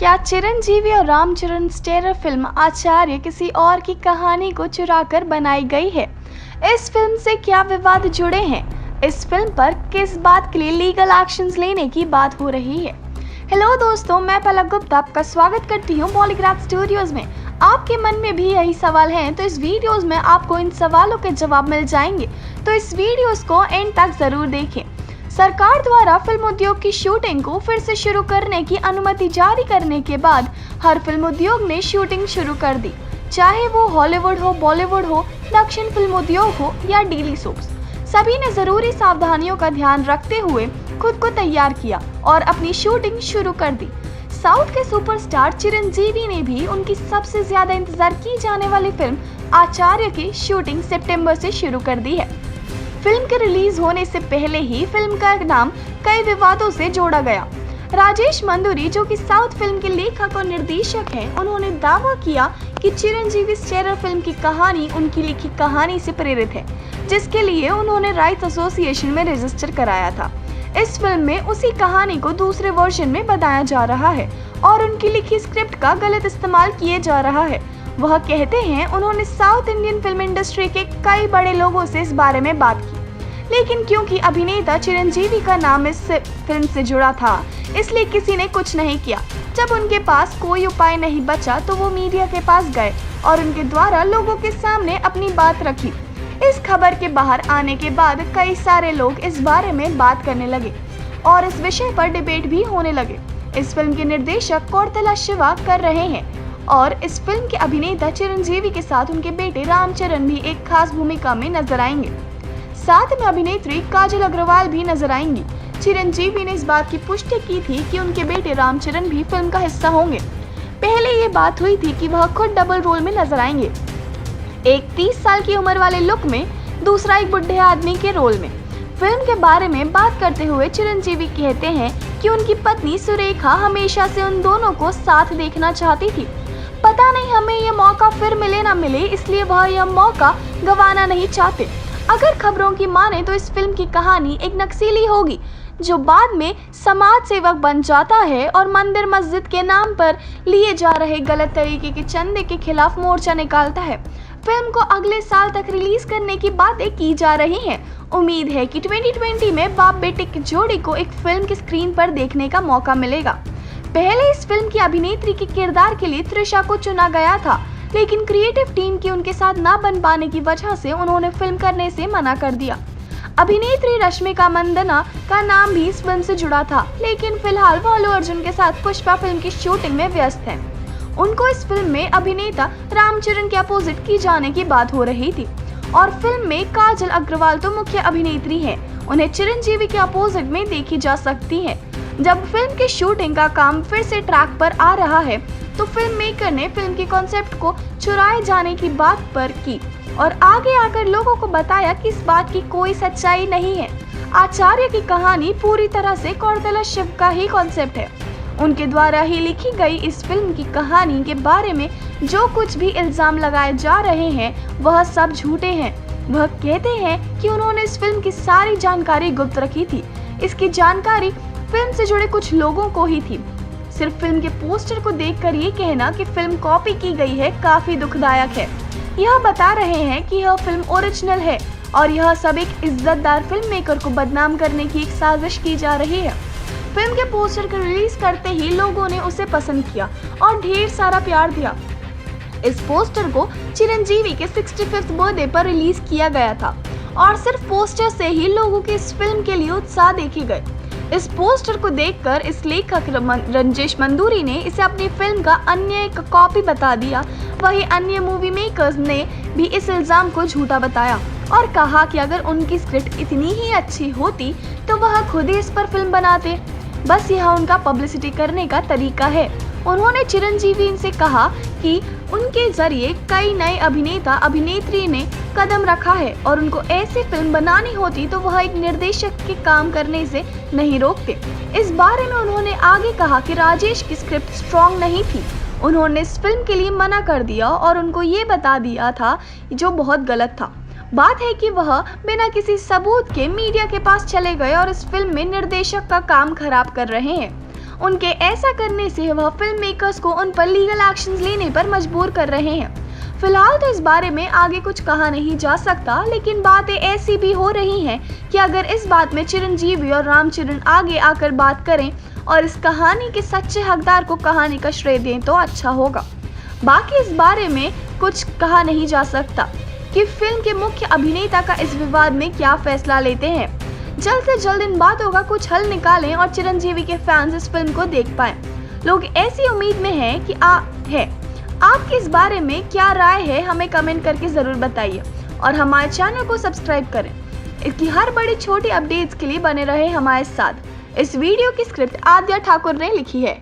क्या चिरंजीवी और रामचरण स्टेरर फिल्म आचार्य किसी और की कहानी को चुराकर बनाई गई है? इस फिल्म से क्या विवाद जुड़े हैं? इस फिल्म पर किस बात के लिए लीगल एक्शंस लेने की बात हो रही है? हेलो दोस्तों, मैं पलक गुप्ता आपका स्वागत करती हूँ पॉलीग्राफ स्टूडियोज में। आपके मन में भी यही सवाल हैं तो इस वीडियोस में आपको इन सवालों के जवाब मिल जाएंगे, तो इस वीडियोस को एंड तक जरूर देखें। सरकार द्वारा फिल्म उद्योग की शूटिंग को फिर से शुरू करने की अनुमति जारी करने के बाद हर फिल्म उद्योग ने शूटिंग शुरू कर दी, चाहे वो हॉलीवुड हो, बॉलीवुड हो, दक्षिण फिल्म उद्योग हो या डेली सोप्स। सभी ने जरूरी सावधानियों का ध्यान रखते हुए खुद को तैयार किया और अपनी शूटिंग शुरू कर दी। साउथ के सुपरस्टार चिरंजीवी ने भी उनकी सबसे ज्यादा इंतजार की जाने वाली फिल्म आचार्य की शूटिंग सितंबर से शुरू कर दी है। फिल्म के रिलीज होने से पहले ही फिल्म का नाम कई विवादों से जोड़ा गया। राजेश मंदुरी, जो कि साउथ फिल्म के लेखक और निर्देशक हैं, उन्होंने दावा किया कि चिरंजीवी स्टेरर फिल्म की कहानी उनकी लिखी कहानी से प्रेरित है, जिसके लिए उन्होंने राइट्स एसोसिएशन में रजिस्टर कराया था। इस फिल्म में उसी कहानी को दूसरे वर्जन में बताया जा रहा है और उनकी लिखी स्क्रिप्ट का गलत इस्तेमाल किया जा रहा है। वह कहते हैं उन्होंने साउथ इंडियन फिल्म इंडस्ट्री के कई बड़े लोगों से इस बारे में बात की, लेकिन क्योंकि अभिनेता चिरंजीवी का नाम इस फिल्म से जुड़ा था, इसलिए किसी ने कुछ नहीं किया। जब उनके पास कोई उपाय नहीं बचा तो वो मीडिया के पास गए और उनके द्वारा लोगों के सामने अपनी बात रखी। इस खबर के बाहर आने के बाद कई सारे लोग इस बारे में बात करने लगे और इस विषय पर डिबेट भी होने लगे। इस फिल्म के निर्देशक कौरतला शिवा कर रहे हैं और इस फिल्म के अभिनेता चिरंजीवी के साथ उनके बेटे रामचरण भी एक खास भूमिका में नजर आएंगे। साथ में अभिनेत्री काजल अग्रवाल भी नजर आएंगी। चिरंजीवी ने इस बात की पुष्टि की थी कि उनके बेटे रामचरण भी फिल्म का हिस्सा होंगे। पहले ये बात हुई थी कि वह खुद डबल रोल में नजर आएंगे, एक 30 साल की उम्र वाले लुक में, दूसरा एक बुढ़े आदमी के रोल में। फिल्म के बारे में बात करते हुए चिरंजीवी कहते हैं कि उनकी पत्नी सुरेखा हमेशा से उन दोनों को साथ देखना चाहती थी। पता नहीं हमें ये मौका फिर मिले ना मिले, इसलिए वह यह मौका गंवाना नहीं चाहते। अगर खबरों की माने तो इस फिल्म की कहानी एक नक्सली होगी जो बाद में समाज सेवक बन जाता है और मंदिर मस्जिद के नाम पर लिए जा रहे गलत तरीके के चंदे के खिलाफ मोर्चा निकालता है। फिल्म को अगले साल तक रिलीज करने की बातें की जा रही हैं। उम्मीद है कि 2020 में बाप बेटे की जोड़ी को एक फिल्म की स्क्रीन पर देखने का मौका मिलेगा। पहले इस फिल्म की अभिनेत्री के किरदार के लिए त्रिशा को चुना गया था, लेकिन क्रिएटिव टीम की उनके साथ न बन पाने की वजह से उन्होंने फिल्म करने से मना कर दिया। अभिनेत्री रश्मिका मंदाना का नाम भी इस फिल्म से जुड़ा था, लेकिन फिलहाल वो अल्लू अर्जुन के साथ पुष्पा फिल्म की शूटिंग में व्यस्त हैं। उनको इस फिल्म में अभिनेता रामचरण के अपोजिट की जाने की बात हो रही थी और फिल्म में काजल अग्रवाल तो मुख्य अभिनेत्री हैं, उन्हें चिरंजीवी के अपोजिट में देखी जा सकती है। जब फिल्म की शूटिंग का काम फिर से ट्रैक पर आ रहा है तो फिल्म मेकर ने फिल्म की कॉन्सेप्ट को चुराए जाने की बात पर की और आगे आकर लोगों को बताया कि इस बात की कोई सच्चाई नहीं है। आचार्य की कहानी पूरी तरह से कौरतला शिव का ही कॉन्सेप्ट है। उनके द्वारा ही लिखी गई इस फिल्म की कहानी के बारे में जो कुछ भी इल्जाम लगाए जा रहे हैं वह सब झूठे हैं। वह कहते हैं कि उन्होंने इस फिल्म की सारी जानकारी गुप्त रखी थी। इसकी जानकारी फिल्म से जुड़े कुछ लोगों को ही थी। सिर्फ फिल्म के पोस्टर को देखकर ये कहना कि फिल्म कॉपी की गई है काफी दुखदायक है। यह बता रहे हैं कि यह फिल्म ओरिजिनल है और यह सब एक इज्जतदार फिल्म मेकर को बदनाम करने की एक साजिश की जा रही है। फिल्म के पोस्टर को रिलीज करते ही लोगों ने उसे पसंद किया और ढेर सारा प्यार दिया। इस पोस्टर को चिरंजीवी के 65th बर्थडे पर रिलीज किया गया था और सिर्फ पोस्टर से ही लोगों के इस फिल्म के लिए उत्साह देखे गए। इस पोस्टर को देखकर इस लेखक राजेश मंदुरी ने इसे अपनी फिल्म का अन्य एक कॉपी बता दिया। वहीं अन्य मूवी मेकर्स ने भी इस इल्जाम को झूठा बताया और कहा कि अगर उनकी स्क्रिप्ट इतनी ही अच्छी होती तो वह खुद ही इस पर फिल्म बनाते, बस यह उनका पब्लिसिटी करने का तरीका है। उन्होंने चिरंजीवी से कहा कि उनके जरिए कई नए अभिनेता अभिनेत्री ने कदम रखा है और उनको ऐसी फिल्म बनानी होती तो वह एक निर्देशक के काम करने से नहीं रोकते। इस बारे में उन्होंने आगे कहा कि राजेश की स्क्रिप्ट स्ट्रॉन्ग नहीं थी, उन्होंने इस फिल्म के लिए मना कर दिया और उनको ये बता दिया था जो बहुत गलत था। बात है कि वह बिना किसी सबूत के मीडिया के पास चले गए और इस फिल्म में निर्देशक का काम खराब कर रहे हैं। उनके ऐसा करने से वह फिल्म मेकर्स को उन पर लीगल एक्शंस लेने पर मजबूर कर रहे हैं। फिलहाल तो इस बारे में आगे कुछ कहा नहीं जा सकता, लेकिन बातें ऐसी भी हो रही हैं कि अगर इस बात में चिरंजीवी और रामचरण आगे आकर बात करें और इस कहानी के सच्चे हकदार को कहानी का श्रेय दें तो अच्छा होगा। बाकी इस बारे में कुछ कहा नहीं जा सकता कि फिल्म के मुख्य अभिनेता का इस विवाद में क्या फैसला लेते हैं। जल्द से जल्द इन बातों का कुछ हल निकालें और चिरंजीवी के फैंस इस फिल्म को देख पाएं। लोग ऐसी उम्मीद में हैं कि आपकी इस बारे में क्या राय है, हमें कमेंट करके जरूर बताइए और हमारे चैनल को सब्सक्राइब करें। इसकी हर बड़ी छोटी अपडेट्स के लिए बने रहे हमारे साथ। इस वीडियो की स्क्रिप्ट आद्या ठाकुर ने लिखी है।